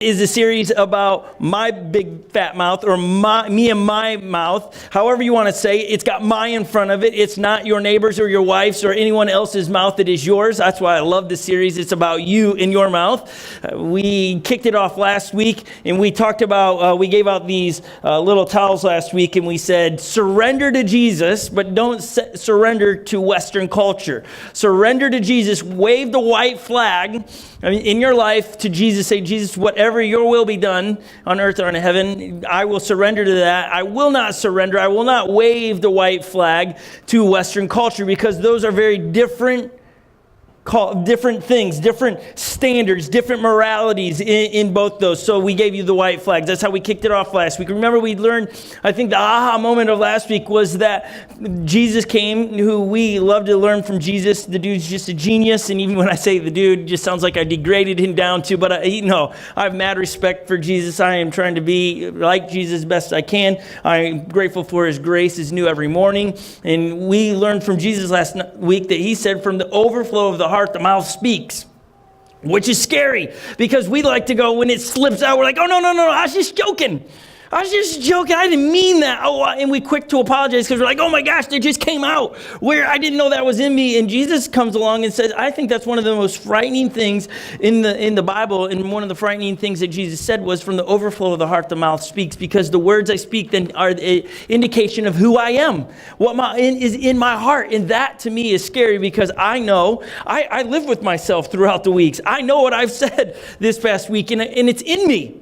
is a series about my big fat mouth, or me and my mouth, however you want to say it. It's got my in front of it. It's not your neighbor's or your wife's or anyone else's mouth. It is yours. That's why I love this series. It's about you and your mouth. We kicked it off last week, and we talked about, we gave out these little towels last week, and we said, surrender to Jesus, but don't surrender to Western culture. Surrender to Jesus. Wave the white flag in your life to Jesus. Say, Jesus, whatever your will be done on earth or in heaven, I will surrender to that. I will not surrender. I will not wave the white flag to Western culture, because those are very different things, different standards, different moralities in both those. So we gave you the white flags. That's how we kicked it off last week. Remember, we learned, I think the aha moment of last week was that Jesus came, who we love to learn from Jesus. The dude's just a genius. And even when I say the dude, it just sounds like I degraded him down to, but I have mad respect for Jesus. I am trying to be like Jesus best I can. I'm grateful for his grace is new every morning. And we learned from Jesus last week that he said, from the overflow of the heart, the mouth speaks, which is scary, because we like to go, when it slips out, we're like, oh, no, I was just joking. I didn't mean that. And we quick to apologize, because we're like, oh my gosh, they just came out where I didn't know that was in me. And Jesus comes along and says, I think that's one of the most frightening things in the Bible. And one of the frightening things that Jesus said was, from the overflow of the heart, the mouth speaks, because the words I speak then are an indication of who I am, what is in my heart. And that to me is scary, because I know I live with myself throughout the weeks. I know what I've said this past week, and it's in me.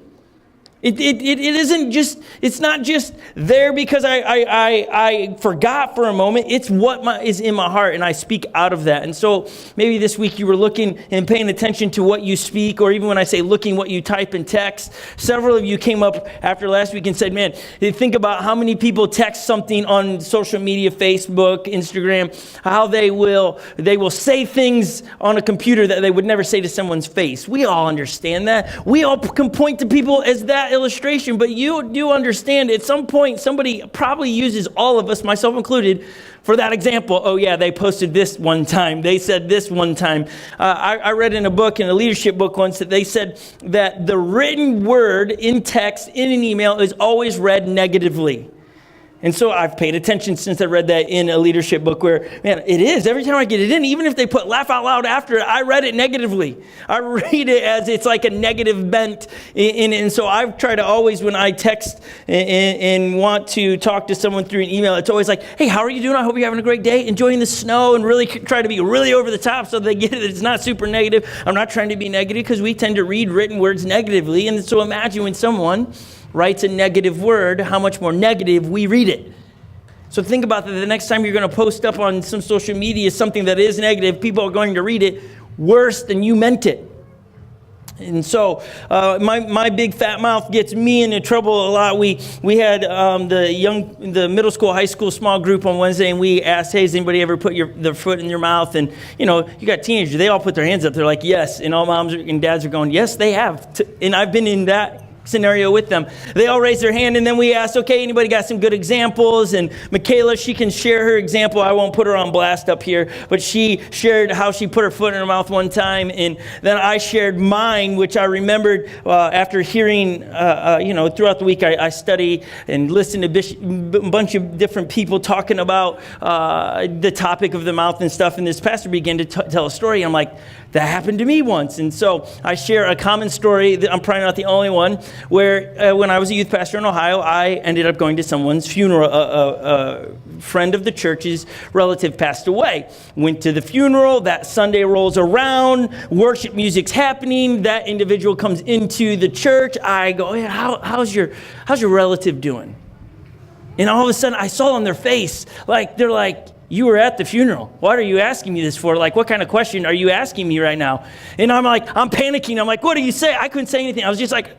It isn't just, it's not just there because I forgot for a moment. It's what is in my heart, and I speak out of that. And so maybe this week you were looking and paying attention to what you speak, or even when I say looking, what you type in text. Several of you came up after last week and said, man, think about how many people text something on social media, Facebook, Instagram, how they will say things on a computer that they would never say to someone's face. We all understand that. We all can point to people as that illustration, but you do understand at some point somebody probably uses all of us, myself included, for that example. Oh yeah, they posted this one time. They said this one time. I read in a leadership book once, that they said that the written word in text, in an email, is always read negatively. And so I've paid attention since I read that in a leadership book, where, man, it is. Every time I get it in, even if they put laugh out loud after it, I read it negatively. I read it as it's like a negative bent in it. And so I've tried to always, when I text and want to talk to someone through an email, it's always like, hey, how are you doing? I hope you're having a great day, enjoying the snow, and really try to be really over the top so they get it. It's not super negative. I'm not trying to be negative, because we tend to read written words negatively. And so imagine when someone writes a negative word, how much more negative we read it. So think about that. The next time you're going to post up on some social media something that is negative, people are going to read it worse than you meant it. And so my big fat mouth gets me into trouble a lot. We had the middle school, high school small group on Wednesday, and we asked, hey, has anybody ever put their foot in your mouth? And you got teenagers, they all put their hands up. They're like, yes. And all moms and dads are going, yes, they have. And I've been in that scenario with them. They all raised their hand, and then we asked, okay, anybody got some good examples? And Michaela, she can share her example. I won't put her on blast up here, but she shared how she put her foot in her mouth one time, and then I shared mine, which I remembered after hearing, throughout the week I study and listen to a bunch of different people talking about the topic of the mouth and stuff, and this pastor began to tell a story, and I'm like, that happened to me once. And so I share a common story, that I'm probably not the only one, where when I was a youth pastor in Ohio, I ended up going to someone's funeral. A friend of the church's relative passed away. Went to the funeral. That Sunday rolls around. Worship music's happening. That individual comes into the church. I go, hey, how's your relative doing? And all of a sudden, I saw on their face, they're like, you were at the funeral. What are you asking me this for? Like, what kind of question are you asking me right now? And I'm like, I'm panicking. I'm like, what do you say? I couldn't say anything. I was just like,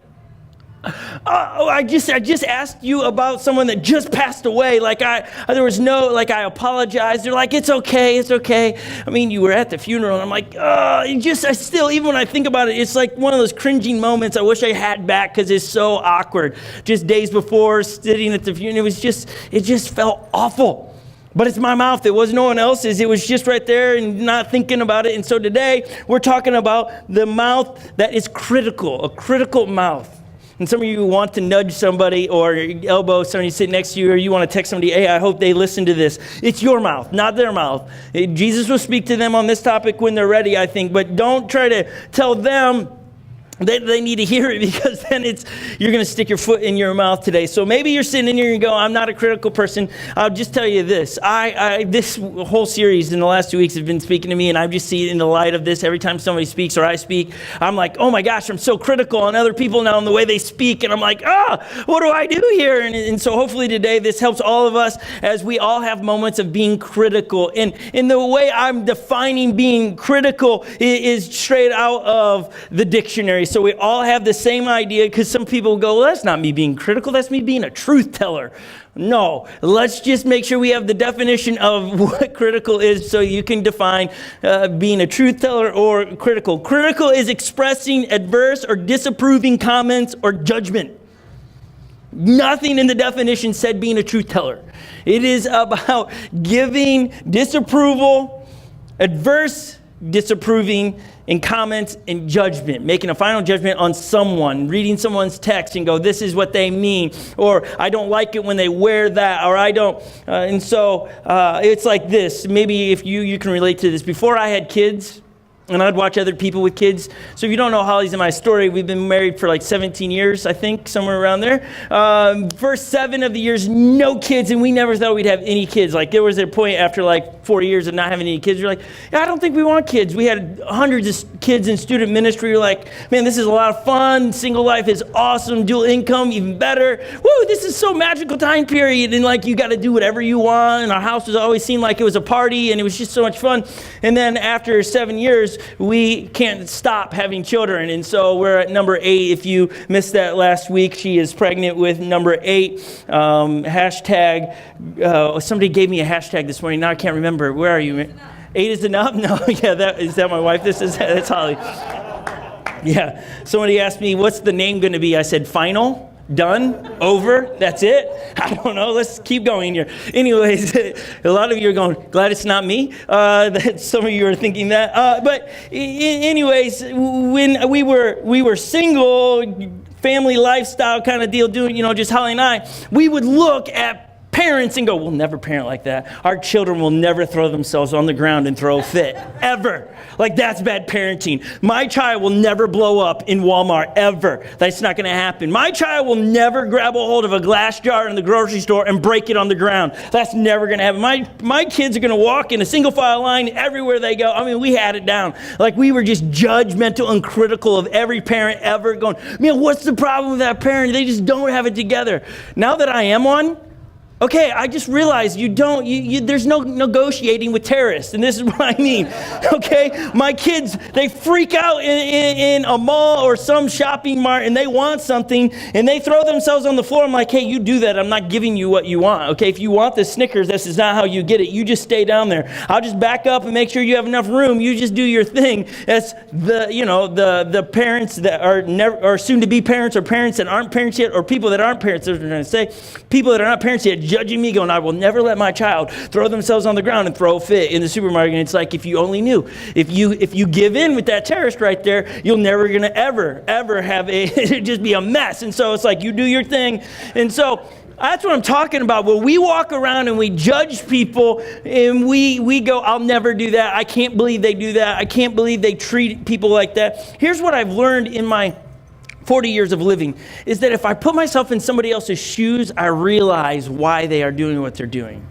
I just asked you about someone that just passed away. There was no, I apologized. They're like, it's okay. I mean, you were at the funeral. And I'm like, even when I think about it, it's like one of those cringing moments I wish I had back, because it's so awkward. Just days before, sitting at the funeral, it just felt awful. But it's my mouth. It was no one else's. It was just right there and not thinking about it. And so today we're talking about the mouth that is critical, a critical mouth. And some of you want to nudge somebody or elbow somebody sitting next to you, or you want to text somebody, hey, I hope they listen to this. It's your mouth, not their mouth. Jesus will speak to them on this topic when they're ready, I think. But don't try to tell them they need to hear it, because then you're going to stick your foot in your mouth today. So maybe you're sitting in here and go, I'm not a critical person. I'll just tell you this. This whole series in the last 2 weeks has been speaking to me, and I just see it in the light of this. Every time somebody speaks or I speak, I'm like, oh my gosh, I'm so critical on other people now and the way they speak. And I'm like, what do I do here? And so hopefully today this helps all of us, as we all have moments of being critical. And in the way I'm defining being critical is straight out of the dictionary. So we all have the same idea, because some people go, well, that's not me being critical, that's me being a truth teller. No, let's just make sure we have the definition of what critical is, so you can define being a truth teller or critical. Critical is expressing adverse or disapproving comments or judgment. Nothing in the definition said being a truth teller. It is about giving disapproval, adverse disapproving, in comments and judgment, making a final judgment on someone, reading someone's text and go, this is what they mean, or I don't like it when they wear that, or I don't. And so it's like this. Maybe if you can relate to this. Before I had kids, and I'd watch other people with kids. So if you don't know Holly's and my story, we've been married for like 17 years, I think, somewhere around there. First 7 of the years, no kids, and we never thought we'd have any kids. Like, there was a point after like 4 years of not having any kids, we're like, yeah, I don't think we want kids. We had hundreds of kids in student ministry. We're like, man, this is a lot of fun. Single life is awesome. Dual income, even better. Woo, this is so magical time period. And like, you got to do whatever you want. And our house was always seemed like it was a party, and it was just so much fun. And then after 7 years, we can't stop having children. And so we're at number 8. If you missed that last week, she is pregnant with number 8. Hashtag, somebody gave me a hashtag this morning. Now I can't remember. Where are you? 8 is enough? No, yeah, is that my wife? That's Holly. Yeah. Somebody asked me, what's the name going to be? I said, final. Done, over, that's it. I don't know. Let's keep going here. Anyways, a lot of you are going, glad it's not me. Some of you are thinking that. But anyways, when we were single, family lifestyle kind of deal, doing, just Holly and I, we would look at parents and go, we'll never parent like that. Our children will never throw themselves on the ground and throw a fit, ever. Like, that's bad parenting. My child will never blow up in Walmart, ever. That's not going to happen. My child will never grab a hold of a glass jar in the grocery store and break it on the ground. That's never going to happen. My kids are going to walk in a single file line everywhere they go. I mean, we had it down. Like, we were just judgmental and critical of every parent ever, going, man, what's the problem with that parent? They just don't have it together. Now that I am one, okay, I just realized there's no negotiating with terrorists, and this is what I mean, okay? My kids, they freak out in a mall or some shopping mart, and they want something, and they throw themselves on the floor. I'm like, hey, you do that. I'm not giving you what you want, okay? If you want the Snickers, this is not how you get it. You just stay down there. I'll just back up and make sure you have enough room. You just do your thing. That's the parents that are soon to be parents, or parents that aren't parents yet, or people that aren't parents, that's what I'm trying to say. People that are not parents yet, judging me, going, I will never let my child throw themselves on the ground and throw a fit in the supermarket. And it's like, if you only knew, if you give in with that terrorist right there, you're never gonna ever have it just be a mess. And so it's like, you do your thing. And so that's what I'm talking about. Where we walk around and we judge people, and we go, I'll never do that. I can't believe they do that. I can't believe they treat people like that. Here's what I've learned in my 40 years of living, is that if I put myself in somebody else's shoes, I realize why they are doing what they're doing.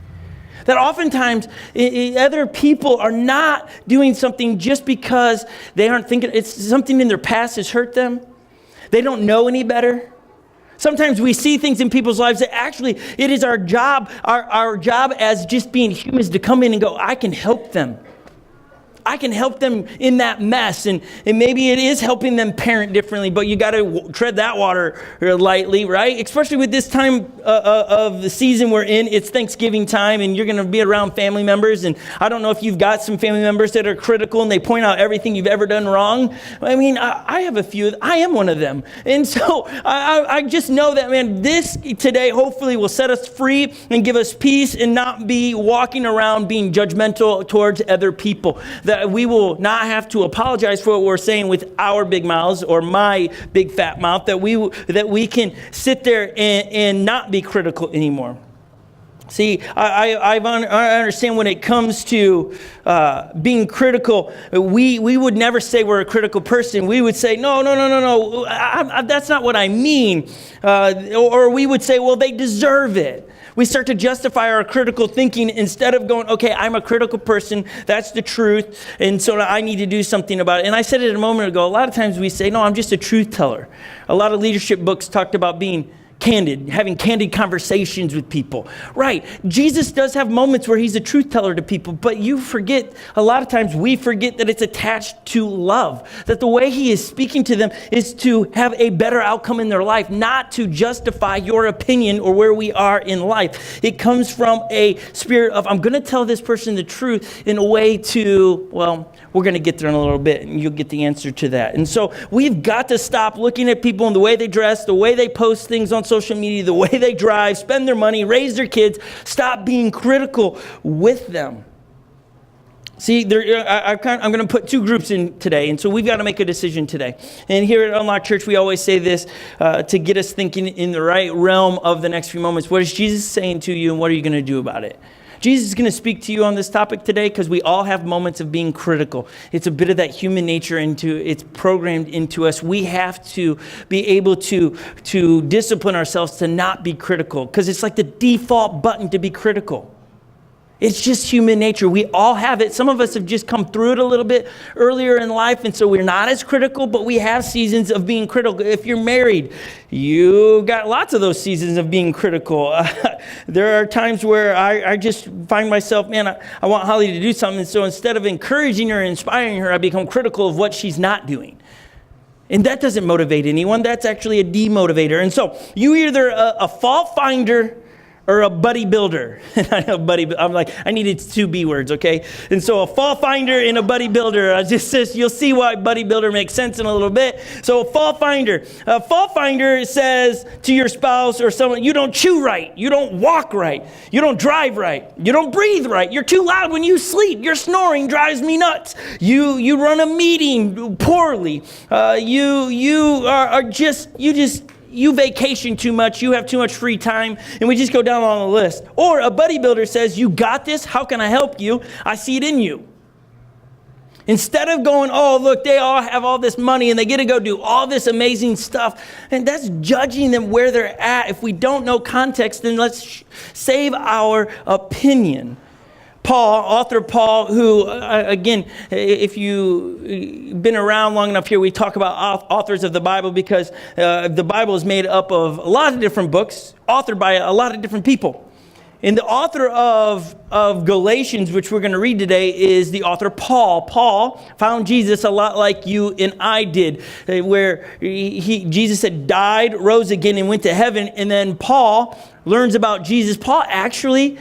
That oftentimes other people are not doing something just because they aren't thinking, it's something in their past has hurt them. They don't know any better. Sometimes we see things in people's lives that actually it is our job, our job as just being humans, to come in and go, I can help them. I can help them in that mess. And maybe it is helping them parent differently, but you got to tread that water lightly, right? Especially with this time of the season we're in. It's Thanksgiving time, and you're going to be around family members. And I don't know if you've got some family members that are critical and they point out everything you've ever done wrong. I mean, I have a few. I am one of them. And so I just know that, man, this today hopefully will set us free and give us peace and not be walking around being judgmental towards other people. That we will not have to apologize for what we're saying with our big mouths or my big fat mouth, that we can sit there and not be critical anymore. See, I understand when it comes to being critical, we would never say we're a critical person. We would say, no, that's not what I mean. Or we would say, well, they deserve it. We start to justify our critical thinking instead of going, okay, I'm a critical person. That's the truth. And so I need to do something about it. And I said it a moment ago. A lot of times we say, no, I'm just a truth teller. A lot of leadership books talked about being candid, having candid conversations with people. Right. Jesus does have moments where he's a truth teller to people, but you forget, a lot of times we forget that it's attached to love, that the way he is speaking to them is to have a better outcome in their life, not to justify your opinion or where we are in life. It comes from a spirit of, I'm going to tell this person the truth in a way to, well, we're going to get there in a little bit and you'll get the answer to that. And so we've got to stop looking at people and the way they dress, the way they post things on social media, the way they drive, spend their money, raise their kids. Stop being critical with them. See, I'm going to put two groups in today, and so we've got to make a decision today. And here at Unlock Church, we always say this to get us thinking in the right realm of the next few moments. What is Jesus saying to you, and what are you going to do about it? Jesus is going to speak to you on this topic today because we all have moments of being critical. It's a bit of that human nature it's programmed into us. We have to be able to discipline ourselves to not be critical because it's like the default button to be critical. It's just human nature. We all have it. Some of us have just come through it a little bit earlier in life, and so we're not as critical, but we have seasons of being critical. If you're married, you got lots of those seasons of being critical. There are times where I just find myself, man, I want Holly to do something, and so instead of encouraging her and inspiring her, I become critical of what she's not doing. And that doesn't motivate anyone. That's actually a demotivator. And so you either a fault finder or a buddy builder. I know I'm like, I needed two B words, okay? And so a fault finder and a buddy builder. I just says, you'll see why buddy builder makes sense in a little bit. So a fault finder says to your spouse or someone, you don't chew right, you don't walk right, you don't drive right, you don't breathe right, you're too loud when you sleep, your snoring drives me nuts, you run a meeting poorly, you vacation too much, you have too much free time, and we just go down on the list. Or a buddy builder says, you got this, how can I help you? I see it in you. Instead of going, oh, look, they all have all this money and they get to go do all this amazing stuff, and that's judging them where they're at. If we don't know context, then let's save our opinion. Author Paul, who, again, if you've been around long enough here, we talk about authors of the Bible because the Bible is made up of a lot of different books, authored by a lot of different people. And the author of Galatians, which we're going to read today, is the author Paul. Paul found Jesus a lot like you and I did, where Jesus had died, rose again, and went to heaven. And then Paul learns about Jesus. Paul actually...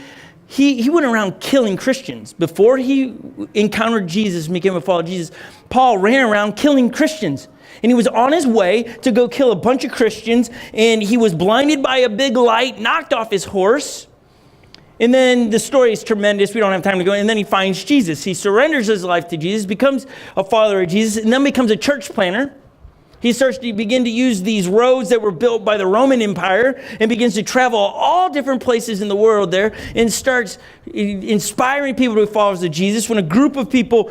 He went around killing Christians. Before he encountered Jesus and became a follower of Jesus, Paul ran around killing Christians. And he was on his way to go kill a bunch of Christians, and he was blinded by a big light, knocked off his horse. And then the story is tremendous. We don't have time to go. And then he finds Jesus. He surrenders his life to Jesus, becomes a follower of Jesus, and then becomes a church planner. He starts to begin to use these roads that were built by the Roman Empire and begins to travel all different places in the world there and starts inspiring people to be followers of Jesus. When a group of people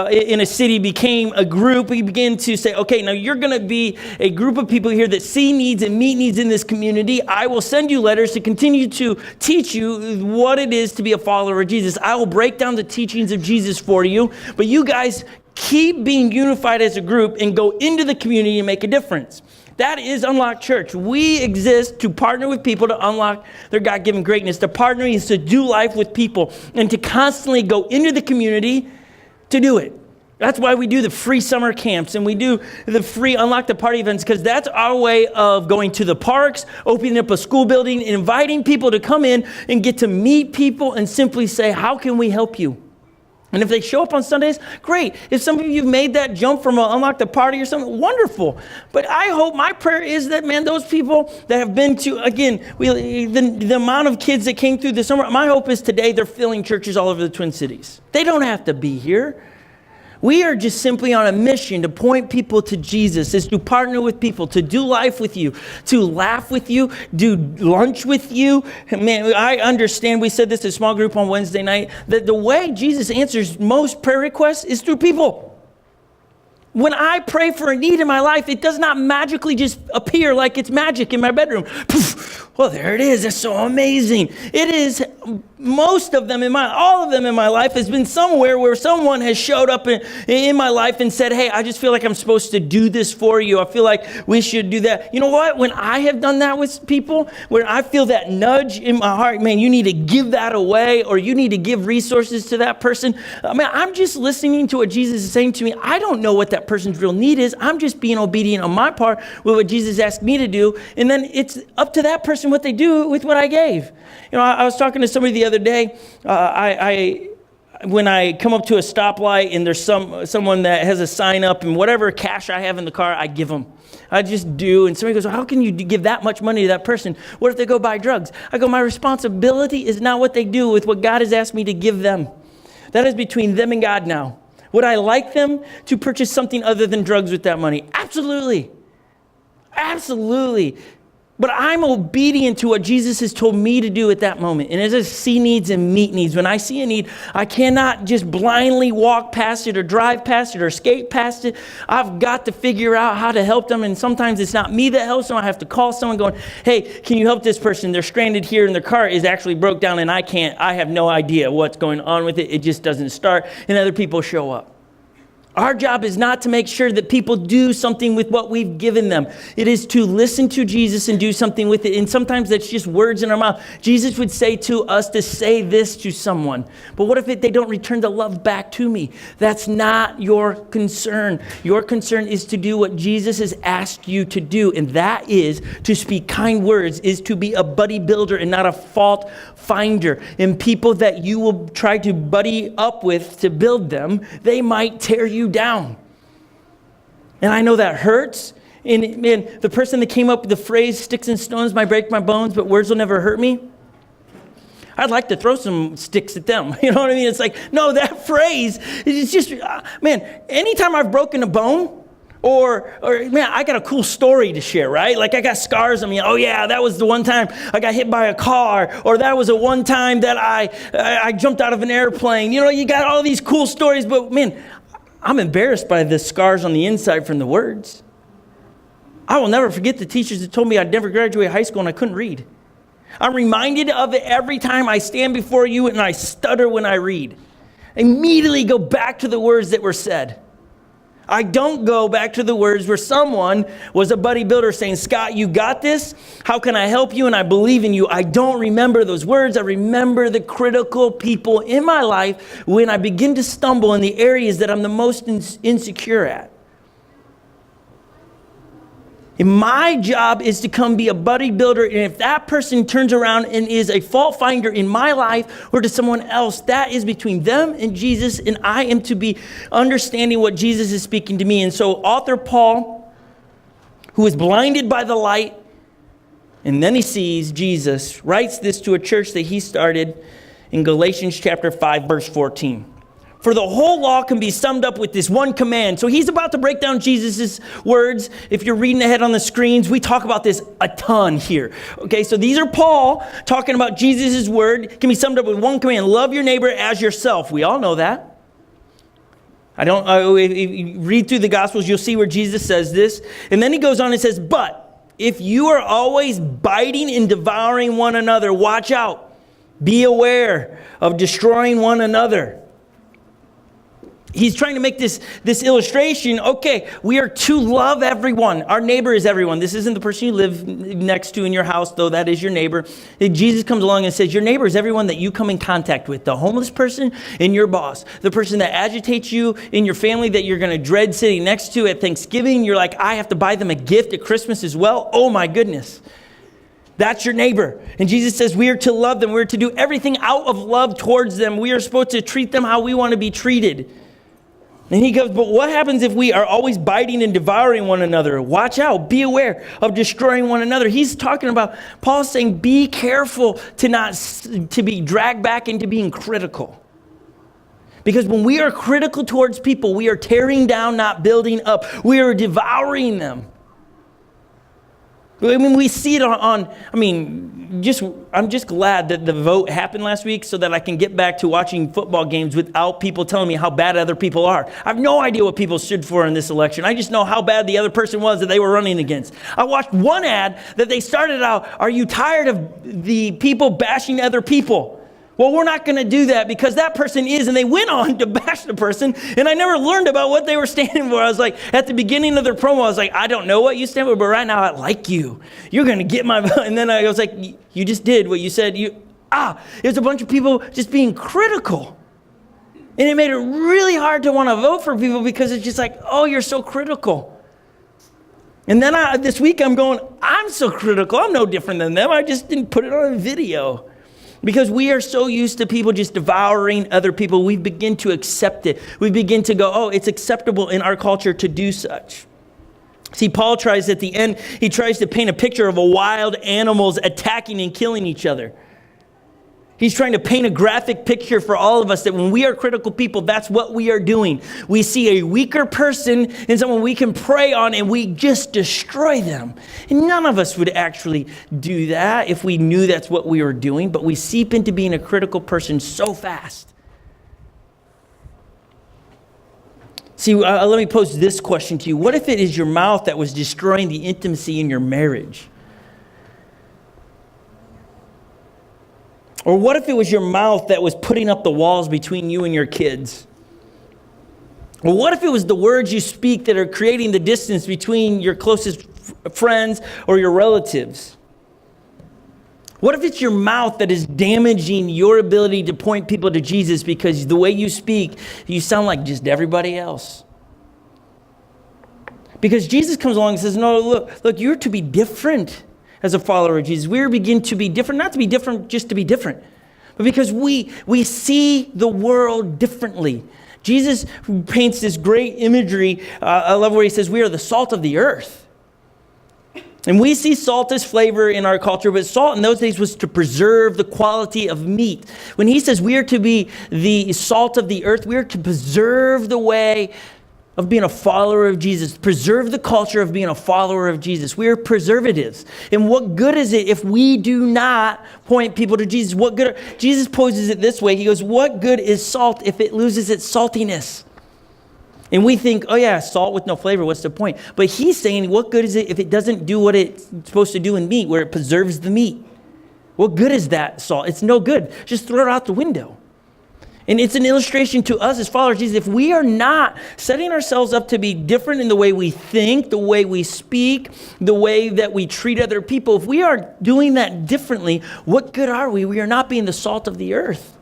in a city became a group, he began to say, okay, now you're going to be a group of people here that see needs and meet needs in this community. I will send you letters to continue to teach you what it is to be a follower of Jesus. I will break down the teachings of Jesus for you, but you guys keep being unified as a group and go into the community and make a difference. That is Unlock Church. We exist to partner with people to unlock their God-given greatness. To partner is to do life with people and to constantly go into the community to do it. That's why we do the free summer camps and we do the free Unlock the Party events, because that's our way of going to the parks, opening up a school building, inviting people to come in and get to meet people and simply say, how can we help you? And if they show up on Sundays, great. If some of you have made that jump from Unlock the Party or something, wonderful. But I hope, my prayer is that, man, those people that have been to, again, the amount of kids that came through the summer, my hope is today they're filling churches all over the Twin Cities. They don't have to be here. We are just simply on a mission to point people to Jesus, is to partner with people, to do life with you, to laugh with you, do lunch with you. Man, I understand, we said this in small group on Wednesday night, that the way Jesus answers most prayer requests is through people. When I pray for a need in my life, it does not magically just appear like it's magic in my bedroom. Poof, well, there it is. That's so amazing. It is, most of them all of them in my life has been somewhere where someone has showed up in my life and said, hey, I just feel like I'm supposed to do this for you. I feel like we should do that. You know what? When I have done that with people, where I feel that nudge in my heart, man, you need to give that away, or you need to give resources to that person. Man, I'm just listening to what Jesus is saying to me. I don't know what that person's real need is. I'm just being obedient on my part with what Jesus asked me to do. And then it's up to that person what they do with what I gave. You know, I was talking to somebody the other day. When I come up to a stoplight and there's someone that has a sign up, and whatever cash I have in the car, I give them. I just do. And somebody goes, well, how can you give that much money to that person? What if they go buy drugs? I go, my responsibility is not what they do with what God has asked me to give them. That is between them and God now. Would I like them to purchase something other than drugs with that money? Absolutely. Absolutely. But I'm obedient to what Jesus has told me to do at that moment. And as I see needs and meet needs, when I see a need, I cannot just blindly walk past it or drive past it or skate past it. I've got to figure out how to help them. And sometimes it's not me that helps them. I have to call someone going, hey, can you help this person? They're stranded here and their car is actually broke down and I have no idea what's going on with it. It just doesn't start. And other people show up. Our job is not to make sure that people do something with what we've given them. It is to listen to Jesus and do something with it. And sometimes that's just words in our mouth. Jesus would say to us to say this to someone. But what if they don't return the love back to me? That's not your concern. Your concern is to do what Jesus has asked you to do. And that is to speak kind words, is to be a buddy builder and not a fault finder. And people that you will try to buddy up with to build them, they might tear you down. And I know that hurts. And man, the person that came up with the phrase, sticks and stones might break my bones, but words will never hurt me. I'd like to throw some sticks at them. You know what I mean? It's like, no, that phrase is just, man, anytime I've broken a bone, or man, I got a cool story to share, right? Like I got scars on me. Oh yeah, that was the one time I got hit by a car, or that was the one time that I jumped out of an airplane. You know, you got all these cool stories, but man, I'm embarrassed by the scars on the inside from the words. I will never forget the teachers that told me I'd never graduate high school and I couldn't read. I'm reminded of it every time I stand before you and I stutter when I read. I immediately go back to the words that were said. I don't go back to the words where someone was a buddy builder saying, Scott, you got this? How can I help you? And I believe in you. I don't remember those words. I remember the critical people in my life when I begin to stumble in the areas that I'm the most insecure at. And my job is to come be a buddy builder. And if that person turns around and is a fault finder in my life or to someone else, that is between them and Jesus. And I am to be understanding what Jesus is speaking to me. And so author Paul, who is blinded by the light, and then he sees Jesus, writes this to a church that he started in Galatians chapter 5, verse 14. For the whole law can be summed up with this one command. So he's about to break down Jesus' words. If you're reading ahead on the screens, we talk about this a ton here. Okay, so these are Paul talking about Jesus' word. Can be summed up with one command. Love your neighbor as yourself. We all know that. If you read through the Gospels, you'll see where Jesus says this. And then he goes on and says, but if you are always biting and devouring one another, watch out. Be aware of destroying one another. he's trying to make this illustration. Okay, we are to love everyone. Our neighbor is everyone. This isn't the person you live next to in your house, though that is your neighbor. Jesus comes along and says, your neighbor is everyone that you come in contact with. The homeless person and your boss. The person that agitates you in your family that you're going to dread sitting next to at Thanksgiving. You're like, I have to buy them a gift at Christmas as well. Oh my goodness. That's your neighbor. And Jesus says we are to love them. We're to do everything out of love towards them. We are supposed to treat them how we want to be treated. And he goes, but what happens if we are always biting and devouring one another? Watch out. Be aware of destroying one another. He's talking about, Paul's saying, be careful to be dragged back into being critical. Because when we are critical towards people, we are tearing down, not building up. We are devouring them. I mean, we see it I'm just glad that the vote happened last week so that I can get back to watching football games without people telling me how bad other people are. I have no idea what people stood for in this election. I just know how bad the other person was that they were running against. I watched one ad that they started out, are you tired of the people bashing other people? Well, we're not going to do that because that person is, and they went on to bash the person, and I never learned about what they were standing for. I was like, at the beginning of their promo, I was like, I don't know what you stand for, but right now I like you. You're going to get my vote. And then I was like, you just did what you said. It was a bunch of people just being critical. And it made it really hard to want to vote for people because it's just like, oh, you're so critical. And then this week I'm going, I'm so critical. I'm no different than them. I just didn't put it on a video. Because we are so used to people just devouring other people, we begin to accept it. We begin to go, oh, it's acceptable in our culture to do such. See, Paul tries at the end, he tries to paint a picture of wild animals attacking and killing each other. He's trying to paint a graphic picture for all of us that when we are critical people, that's what we are doing. We see a weaker person and someone we can prey on and we just destroy them. And none of us would actually do that if we knew that's what we were doing, but we seep into being a critical person so fast. See, let me pose this question to you. What if it is your mouth that was destroying the intimacy in your marriage? Or what if it was your mouth that was putting up the walls between you and your kids? Or what if it was the words you speak that are creating the distance between your closest friends or your relatives? What if it's your mouth that is damaging your ability to point people to Jesus because the way you speak, you sound like just everybody else? Because Jesus comes along and says, no, look, you're to be different. As a follower of Jesus, we begin to be different, not to be different just to be different, but because we see the world differently. Jesus paints this great imagery. I love where he says, we are the salt of the earth. And we see salt as flavor in our culture, but salt in those days was to preserve the quality of meat. When he says we are to be the salt of the earth, we are to preserve the way of being a follower of Jesus, preserve the culture of being a follower of Jesus. We are preservatives. And what good is it if we do not point people to Jesus? What good? Jesus poses it this way. He goes, what good is salt if it loses its saltiness? And we think, oh yeah, salt with no flavor, what's the point? But he's saying, what good is it if it doesn't do what it's supposed to do in meat, where it preserves the meat? What good is that salt? It's no good. Just throw it out the window. And it's an illustration to us as followers of Jesus. If we are not setting ourselves up to be different in the way we think, the way we speak, the way that we treat other people, if we are doing that differently, what good are we? We are not being the salt of the earth.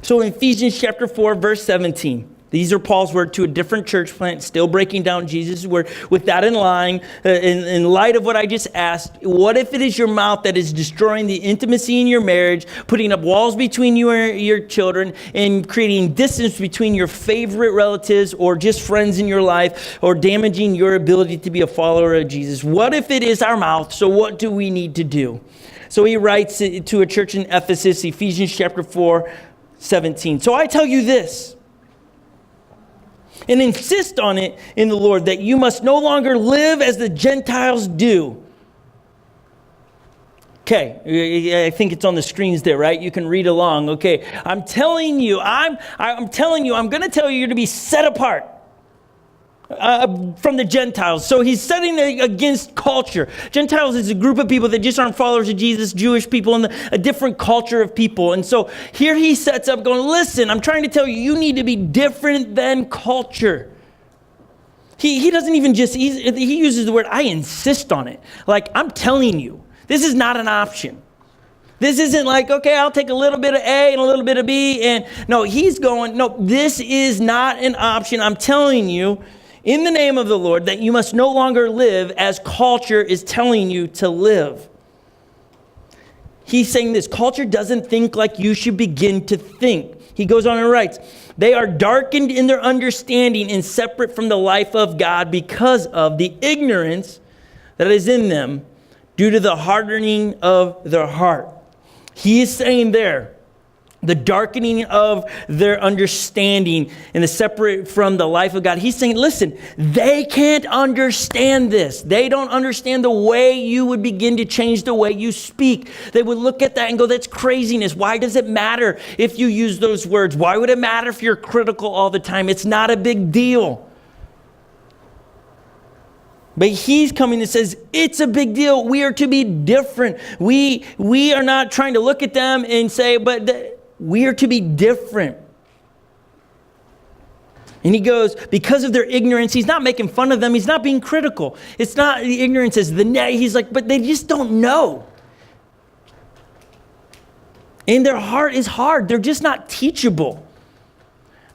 So in Ephesians chapter 4, verse 17, these are Paul's word to a different church plant, still breaking down Jesus' word. With that in line, in light of what I just asked, what if it is your mouth that is destroying the intimacy in your marriage, putting up walls between you and your children, and creating distance between your favorite relatives or just friends in your life, or damaging your ability to be a follower of Jesus? What if it is our mouth? So what do we need to do? So he writes to a church in Ephesus, Ephesians chapter 4, 17. So I tell you this, and insist on it in the Lord, that you must no longer live as the Gentiles do. Okay, I think it's on the screens there, right? You can read along. Okay, I'm telling you, I'm going to tell you you're to be set apart. from the Gentiles. So he's setting against culture. Gentiles is a group of people that just aren't followers of Jesus, Jewish people, and a different culture of people. And so here he sets up going, listen, I'm trying to tell you, you need to be different than culture. He doesn't even just, he uses the word, I insist on it. Like, I'm telling you, this is not an option. This isn't like, okay, I'll take a little bit of A and a little bit of B. And no, he's going, no, this is not an option. I'm telling you, in the name of the Lord, that you must no longer live as culture is telling you to live. He's saying this, culture doesn't think like you should begin to think. He goes on and writes, they are darkened in their understanding and separate from the life of God because of the ignorance that is in them due to the hardening of their heart. He is saying there, the darkening of their understanding and the separate from the life of God. He's saying, listen, they can't understand this. They don't understand the way you would begin to change the way you speak. They would look at that and go, that's craziness. Why does it matter if you use those words? Why would it matter if you're critical all the time? It's not a big deal. But he's coming and says, it's a big deal. We are to be different. We are not trying to look at them and say, but we are to be different. And he goes, because of their ignorance, he's not making fun of them. He's not being critical. It's not the ignorance is the net. He's like, but they just don't know. And their heart is hard. They're just not teachable.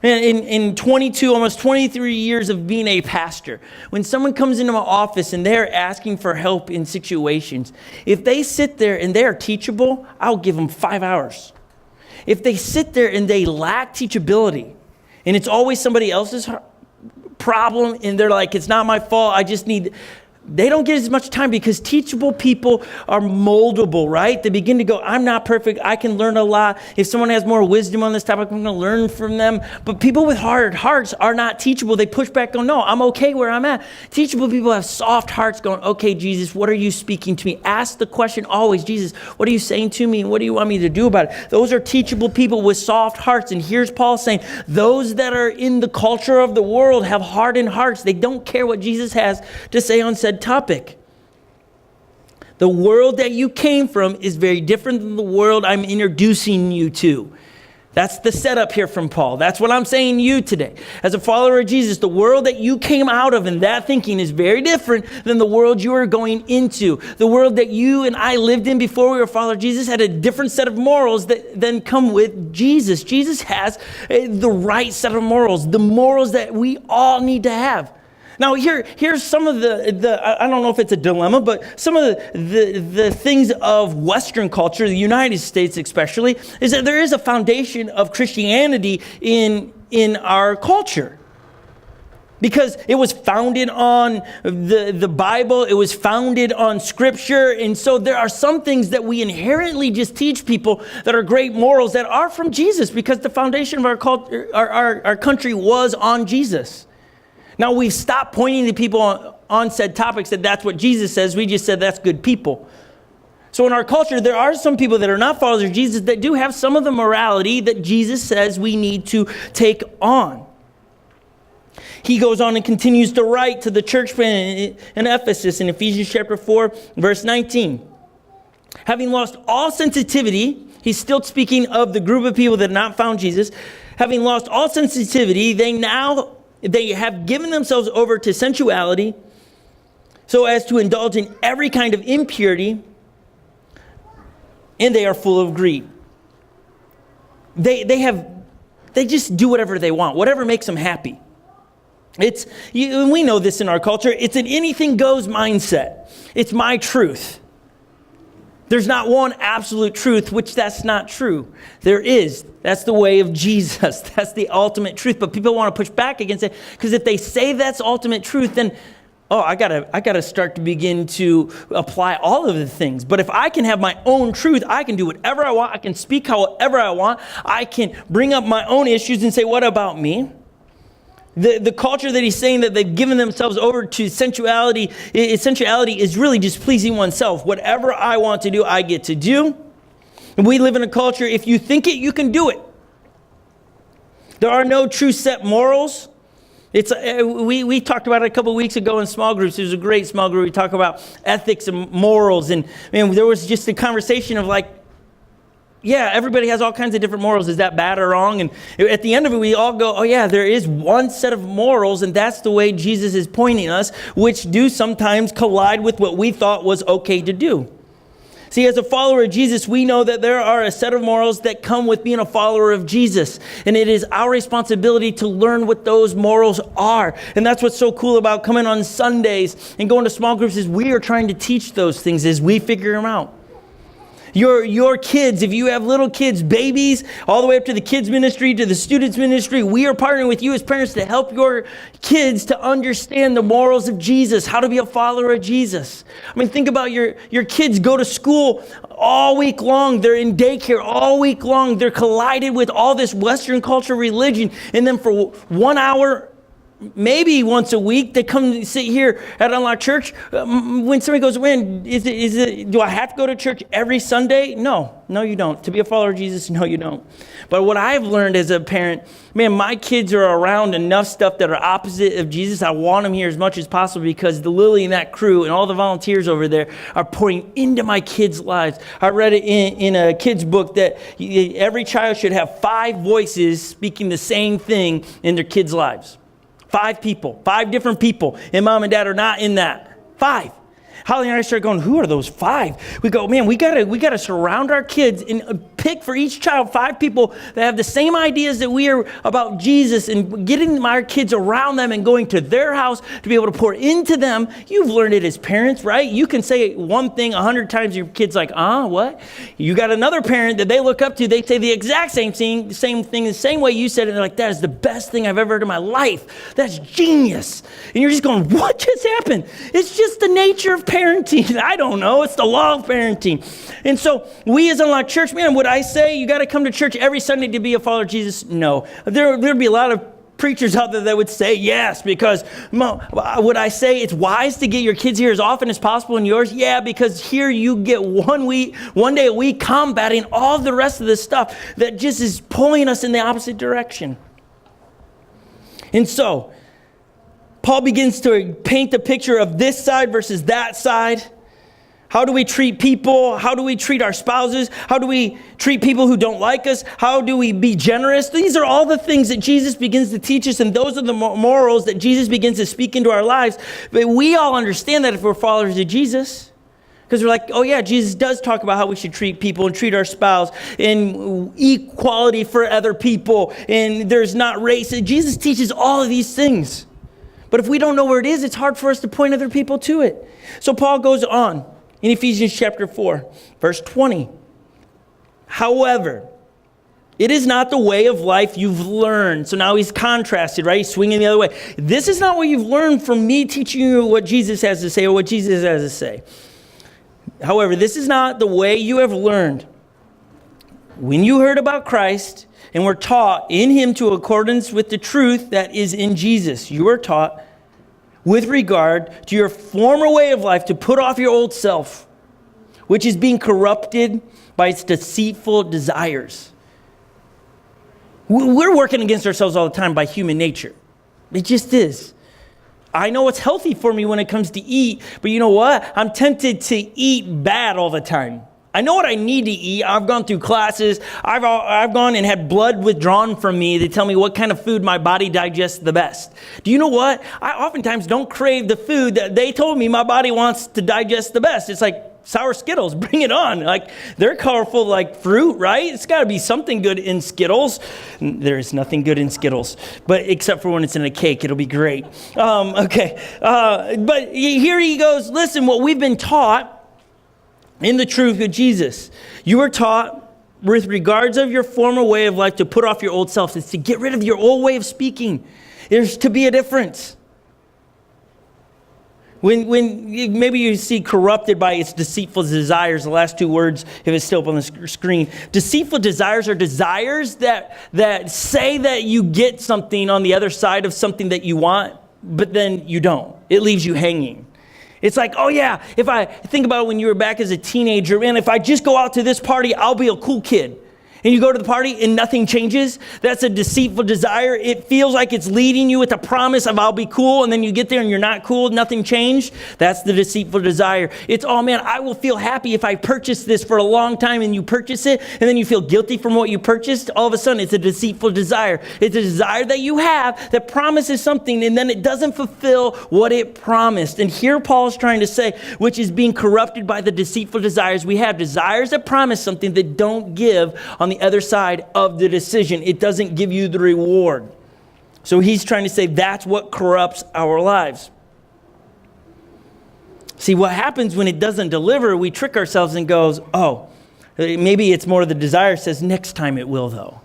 In 22, almost 23 years of being a pastor, when someone comes into my office and they're asking for help in situations, if they sit there and they are teachable, I'll give them 5 hours. If they sit there and they lack teachability, and it's always somebody else's problem, and they're like, it's not my fault, they don't get as much time because teachable people are moldable, right? They begin to go, I'm not perfect. I can learn a lot. If someone has more wisdom on this topic, I'm going to learn from them. But people with hard hearts are not teachable. They push back, go, no, I'm okay where I'm at. Teachable people have soft hearts going, okay, Jesus, what are you speaking to me? Ask the question always, Jesus, what are you saying to me? And what do you want me to do about it? Those are teachable people with soft hearts. And here's Paul saying, those that are in the culture of the world have hardened hearts. They don't care what Jesus has to say on said topic. The world that you came from is very different than the world I'm introducing you to. That's the setup here from Paul. That's what I'm saying to you today. As a follower of Jesus, the world that you came out of and that thinking is very different than the world you are going into. The world that you and I lived in before we were a follower of Jesus had a different set of morals that then come with Jesus. Jesus has the right set of morals, the morals that we all need to have. Now, here's some of the I don't know if it's a dilemma, but some of the things of Western culture, the United States especially, is that there is a foundation of Christianity in our culture. Because it was founded on the Bible, it was founded on Scripture, and so there are some things that we inherently just teach people that are great morals that are from Jesus, because the foundation of our culture, our country was on Jesus. Now, we've stopped pointing to people on said topics that that's what Jesus says. We just said that's good people. So in our culture, there are some people that are not followers of Jesus that do have some of the morality that Jesus says we need to take on. He goes on and continues to write to the church in Ephesus in Ephesians chapter 4, verse 19. Having lost all sensitivity, he's still speaking of the group of people that have not found Jesus. Having lost all sensitivity, they have given themselves over to sensuality so as to indulge in every kind of impurity, and they are full of greed. They just do whatever they want, whatever makes them happy. We know this in our culture. It's an anything goes mindset. It's my truth. There's not one absolute truth, which that's not true. There is. That's the way of Jesus. That's the ultimate truth. But people want to push back against it, because if they say that's ultimate truth, then, I gotta start to begin to apply all of the things. But if I can have my own truth, I can do whatever I want. I can speak however I want. I can bring up my own issues and say, what about me? The culture that he's saying that they've given themselves over to sensuality is really just pleasing oneself. Whatever I want to do, I get to do. And we live in a culture, if you think it, you can do it. There are no true set morals. It's we talked about it a couple of weeks ago in small groups. It was a great small group. We talk about ethics and morals, and there was just a conversation of like, yeah, everybody has all kinds of different morals. Is that bad or wrong? And at the end of it, we all go, oh yeah, there is one set of morals, and that's the way Jesus is pointing us, which do sometimes collide with what we thought was okay to do. See, as a follower of Jesus, we know that there are a set of morals that come with being a follower of Jesus. And it is our responsibility to learn what those morals are. And that's what's so cool about coming on Sundays and going to small groups is we are trying to teach those things as we figure them out. Your kids, if you have little kids, babies, all the way up to the kids ministry, to the students ministry, we are partnering with you as parents to help your kids to understand the morals of Jesus, how to be a follower of Jesus. I mean, think about your kids go to school all week long. They're in daycare all week long. They're collided with all this Western culture, religion. And then for 1 hour, maybe once a week, they come sit here at Unlock Church. When somebody goes, do I have to go to church every Sunday? No, you don't. To be a follower of Jesus, no, you don't. But what I've learned as a parent, man, my kids are around enough stuff that are opposite of Jesus. I want them here as much as possible because the Lily and that crew and all the volunteers over there are pouring into my kids' lives. I read it in a kid's book that every child should have 5 voices speaking the same thing in their kids' lives. 5 people, 5 different people, and mom and dad are not in that. 5. Holly and I started going, who are those 5? We go, man, we gotta surround our kids and pick for each child 5 people that have the same ideas that we are about Jesus, and getting our kids around them and going to their house to be able to pour into them. You've learned it as parents, right? You can say one thing 100 times, your kid's like, what? You got another parent that they look up to, they say the exact same thing, the same way you said it, and they're like, that is the best thing I've ever heard in my life. That's genius. And you're just going, what just happened? It's just the nature of parenting. I don't know. It's the law of parenting. And so we as Unlock Church, man, would I say you got to come to church every Sunday to be a follower of Jesus? No. There'd be a lot of preachers out there that would say yes, because would I say it's wise to get your kids here as often as possible and yours? Yeah, because here you get one day a week combating all the rest of this stuff that just is pulling us in the opposite direction. And so Paul begins to paint the picture of this side versus that side. How do we treat people? How do we treat our spouses? How do we treat people who don't like us? How do we be generous? These are all the things that Jesus begins to teach us, and those are the morals that Jesus begins to speak into our lives. But we all understand that if we're followers of Jesus, because we're like, oh yeah, Jesus does talk about how we should treat people and treat our spouse, and equality for other people, and there's not race. Jesus teaches all of these things. But if we don't know where it is, it's hard for us to point other people to it. So Paul goes on in Ephesians chapter 4, verse 20. However, it is not the way of life you've learned. So now he's contrasted, right? He's swinging the other way. This is not what you've learned from me teaching you what Jesus has to say or what Jesus has to say. However, this is not the way you have learned. When you heard about Christ and were taught in him to accordance with the truth that is in Jesus, you were taught with regard to your former way of life to put off your old self, which is being corrupted by its deceitful desires. We're working against ourselves all the time by human nature. It just is. I know what's healthy for me when it comes to eat, but you know what? I'm tempted to eat bad all the time. I know what I need to eat. I've gone through classes. I've gone and had blood withdrawn from me to tell me what kind of food my body digests the best. Do you know what? I oftentimes don't crave the food that they told me my body wants to digest the best. It's like sour Skittles, bring it on. Like, they're colorful like fruit, right? It's got to be something good in Skittles. There's nothing good in Skittles, but except for when it's in a cake, it'll be great. But here he goes, listen, what we've been taught in the truth of Jesus. You were taught with regards of your former way of life to put off your old self. It's to get rid of your old way of speaking. There's to be a difference. When maybe you see corrupted by its deceitful desires, the last 2 words, if it's still up on the screen. Deceitful desires are desires that say that you get something on the other side of something that you want, but then you don't. It leaves you hanging. It's like, oh yeah, if I think about when you were back as a teenager, man, if I just go out to this party, I'll be a cool kid. And you go to the party and nothing changes. That's a deceitful desire. It feels like it's leading you with a promise of I'll be cool, and then you get there and you're not cool, nothing changed. That's the deceitful desire. It's, oh man, I will feel happy if I purchase this for a long time, and you purchase it, and then you feel guilty from what you purchased. All of a sudden, it's a deceitful desire. It's a desire that you have that promises something, and then it doesn't fulfill what it promised. And here Paul is trying to say, which is being corrupted by the deceitful desires. We have desires that promise something that don't give on the other side of the decision. It doesn't give you the reward. So he's trying to say that's what corrupts our lives. See, what happens when it doesn't deliver, we trick ourselves and goes, oh, maybe it's more the desire says next time it will though.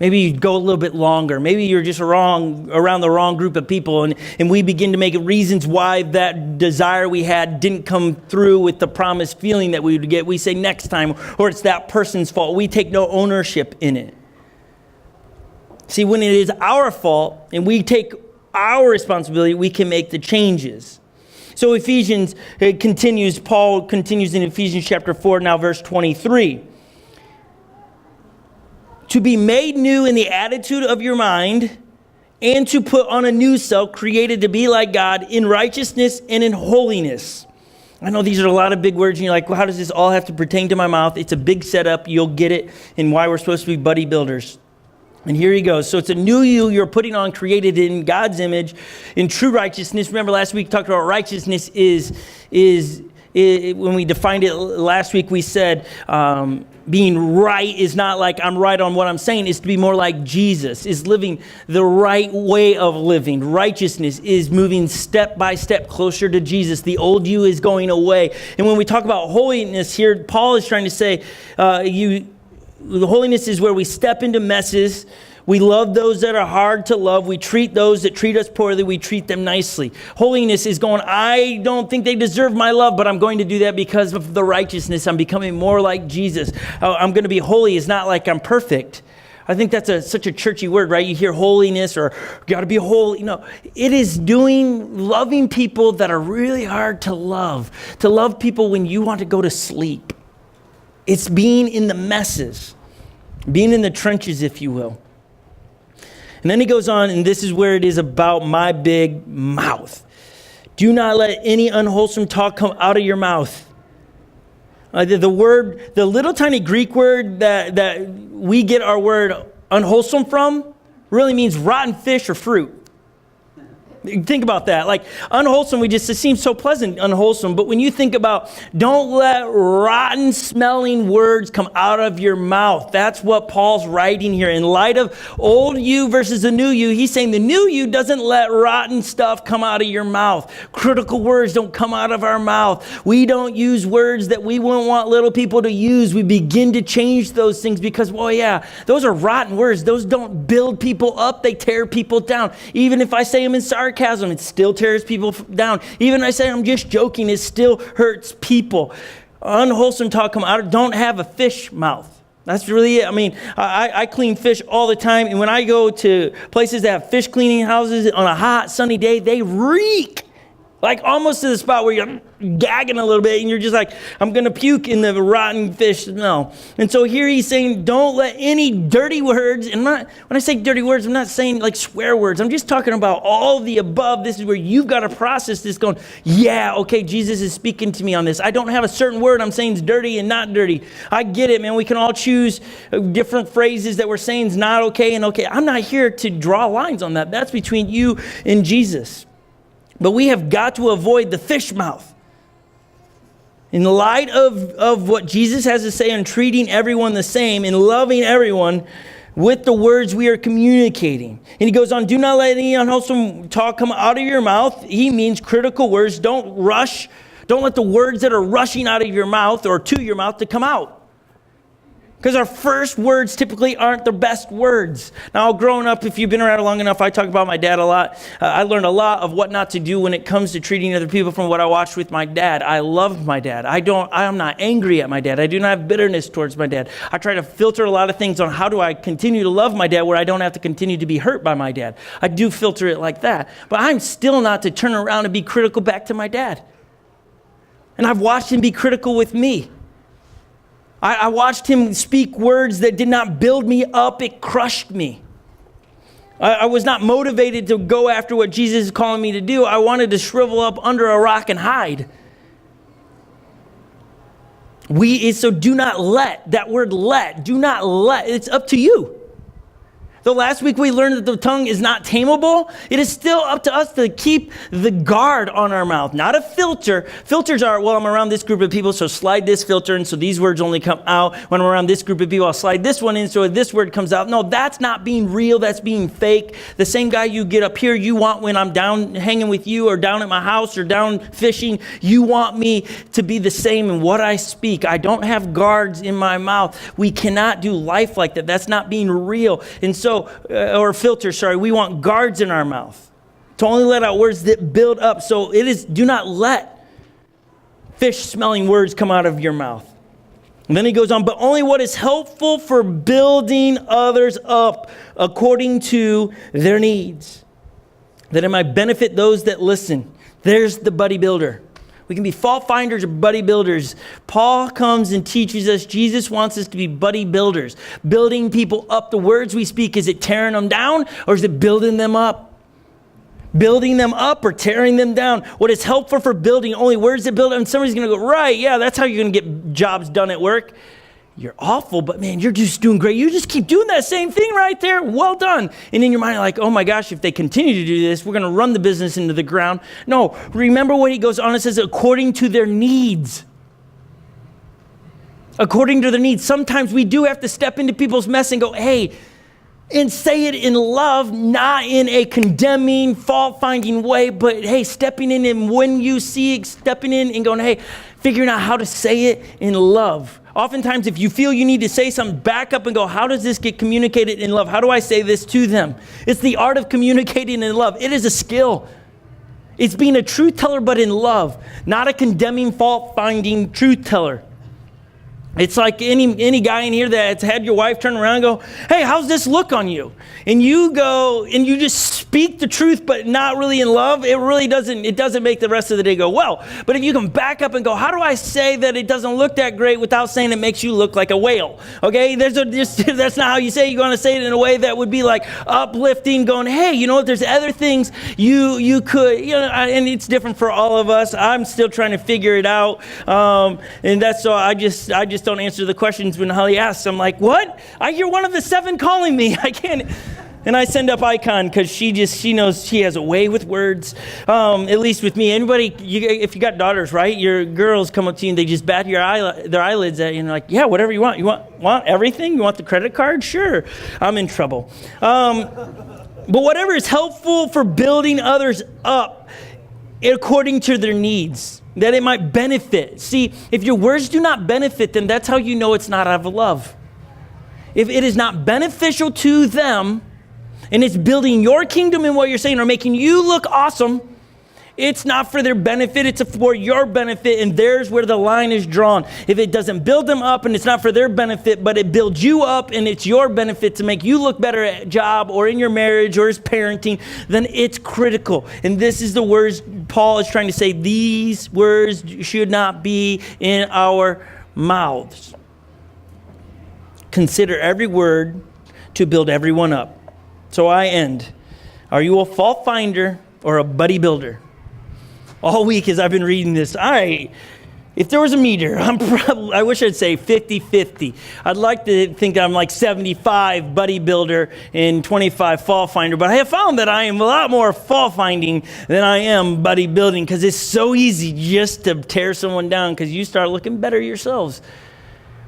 Maybe you go a little bit longer. Maybe you're just around the wrong group of people. And we begin to make reasons why that desire we had didn't come through with the promised feeling that we would get. We say next time, or it's that person's fault. We take no ownership in it. See, when it is our fault and we take our responsibility, we can make the changes. So Paul continues in Ephesians chapter 4, now verse 23. To be made new in the attitude of your mind, and to put on a new self created to be like God in righteousness and in holiness. I know these are a lot of big words, and you're like, well, how does this all have to pertain to my mouth? It's a big setup. You'll get it in why we're supposed to be buddy builders. And here he goes. So it's a new you you're putting on, created in God's image, in true righteousness. Remember last week we talked about righteousness is when we defined it last week, we said being right is not like I'm right on what I'm saying. It's to be more like Jesus, is living the right way of living. Righteousness is moving step by step closer to Jesus. The old you is going away. And when we talk about holiness here, Paul is trying to say holiness is where we step into messes. We love those that are hard to love. We treat those that treat us poorly. We treat them nicely. Holiness is going, I don't think they deserve my love, but I'm going to do that because of the righteousness. I'm becoming more like Jesus. I'm going to be holy. It's not like I'm perfect. I think that's such a churchy word, right? You hear holiness or got to be holy. No, it is loving people that are really hard to love people when you want to go to sleep. It's being in the messes, being in the trenches, if you will. And then he goes on, and this is where it is about my big mouth. Do not let any unwholesome talk come out of your mouth. The little tiny Greek word that we get our word unwholesome from really means rotten fish or fruit. Think about that. Like unwholesome, it seems so pleasant, unwholesome. But when you think about, don't let rotten smelling words come out of your mouth. That's what Paul's writing here. In light of old you versus the new you, he's saying the new you doesn't let rotten stuff come out of your mouth. Critical words don't come out of our mouth. We don't use words that we wouldn't want little people to use. We begin to change those things because, well, yeah, those are rotten words. Those don't build people up. They tear people down. Even if I say them in sarcasm, it still tears people down. Even if I say I'm just joking, it still hurts people. Unwholesome talk come out. Don't have a fish mouth. That's really it. I mean, I clean fish all the time. And when I go to places that have fish cleaning houses on a hot, sunny day, they reek. Like almost to the spot where you're gagging a little bit and you're just like, I'm going to puke in the rotten fish smell. And so here he's saying, don't let any dirty words, and when I say dirty words, I'm not saying like swear words. I'm just talking about all the above. This is where you've got to process this going, yeah, okay, Jesus is speaking to me on this. I don't have a certain word I'm saying is dirty and not dirty. I get it, man. We can all choose different phrases that we're saying is not okay and okay. I'm not here to draw lines on that. That's between you and Jesus. But we have got to avoid the fish mouth. In light of what Jesus has to say on treating everyone the same and loving everyone with the words we are communicating. And he goes on, do not let any unwholesome talk come out of your mouth. He means critical words. Don't rush. Don't let the words that are rushing out of your mouth or to your mouth to come out. Because our first words typically aren't the best words. Now, growing up, if you've been around long enough, I talk about my dad a lot. I learned a lot of what not to do when it comes to treating other people from what I watched with my dad. I love my dad. I'm not angry at my dad. I do not have bitterness towards my dad. I try to filter a lot of things on how do I continue to love my dad where I don't have to continue to be hurt by my dad. I do filter it like that. But I'm still not to turn around and be critical back to my dad. And I've watched him be critical with me. I watched him speak words that did not build me up. It crushed me. I was not motivated to go after what Jesus is calling me to do. I wanted to shrivel up under a rock and hide. So do not let, that word let, do not let, it's up to you. The last week we learned that the tongue is not tameable. It is still up to us to keep the guard on our mouth, not a filter. Filters are, well, I'm around this group of people, so slide this filter in so these words only come out. When I'm around this group of people, I'll slide this one in so this word comes out. No, that's not being real. That's being fake. The same guy you get up here, you want when I'm down hanging with you or down at my house or down fishing, you want me to be the same in what I speak. I don't have guards in my mouth. We cannot do life like that. That's not being real. And so, or filters, we want guards in our mouth to only let out words that build up. So it is, do not let fish-smelling words come out of your mouth. And then he goes on, but only what is helpful for building others up according to their needs, that it might benefit those that listen. There's the buddy builder. We can be fault finders or buddy builders. Paul comes and teaches us Jesus wants us to be buddy builders, building people up. The words we speak, is it tearing them down or is it building them up? Building them up or tearing them down? What is helpful for building? Only words that build. And somebody's going to go, right, yeah, that's how you're going to get jobs done at work. You're awful, but man, you're just doing great. You just keep doing that same thing right there. Well done. And in your mind, you're like, oh my gosh, if they continue to do this, we're going to run the business into the ground. No, remember what he goes on and says, according to their needs. According to their needs. Sometimes we do have to step into people's mess and go, hey, and say it in love, not in a condemning, fault-finding way, but hey, stepping in, and when you see it, stepping in and going, hey, figuring out how to say it in love. Oftentimes, if you feel you need to say something, back up and go, how does this get communicated in love? How do I say this to them? It's the art of communicating in love. It is a skill. It's being a truth teller, but in love, not a condemning, fault-finding truth teller. It's like any guy in here that's had your wife turn around and go, hey, how's this look on you? And you go and you just speak the truth, but not really in love. It doesn't make the rest of the day go well. But if you can back up and go, how do I say that it doesn't look that great without saying it makes you look like a whale? Okay, that's not how you say it. You're going to say it in a way that would be like uplifting, going, hey, you know what? There's other things you could, and it's different for all of us. I'm still trying to figure it out. And that's so I just don't answer the questions when Holly asks. I'm like, what? You're one of the 7 calling me. I can't. And I send up Icon because she knows she has a way with words. At least with me. Anybody, if you got daughters, right? Your girls come up to you and they just bat their eyelids at you and they're like, yeah, whatever you want. You want everything? You want the credit card? Sure. I'm in trouble. But whatever is helpful for building others up according to their needs, that it might benefit. See, if your words do not benefit them, that's how you know it's not out of love. If it is not beneficial to them, and it's building your kingdom in what you're saying or making you look awesome, it's not for their benefit, it's for your benefit, and there's where the line is drawn. If it doesn't build them up and it's not for their benefit, but it builds you up and it's your benefit to make you look better at job or in your marriage or as parenting, then it's critical. And this is the words Paul is trying to say. These words should not be in our mouths. Consider every word to build everyone up. So I end. Are you a fault finder or a buddy builder? All week as I've been reading this, if there was a meter, I wish I'd say 50-50. I'd like to think that I'm like 75 buddy builder and 25 fault finder, but I have found that I am a lot more fault finding than I am buddy building, because it's so easy just to tear someone down because you start looking better yourselves.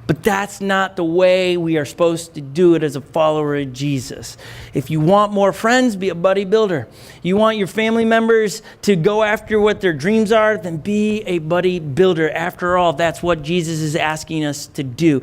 But that's not the way we are supposed to do it as a follower of Jesus. If you want more friends, be a buddy builder. You want your family members to go after what their dreams are, then be a buddy builder. After all, that's what Jesus is asking us to do.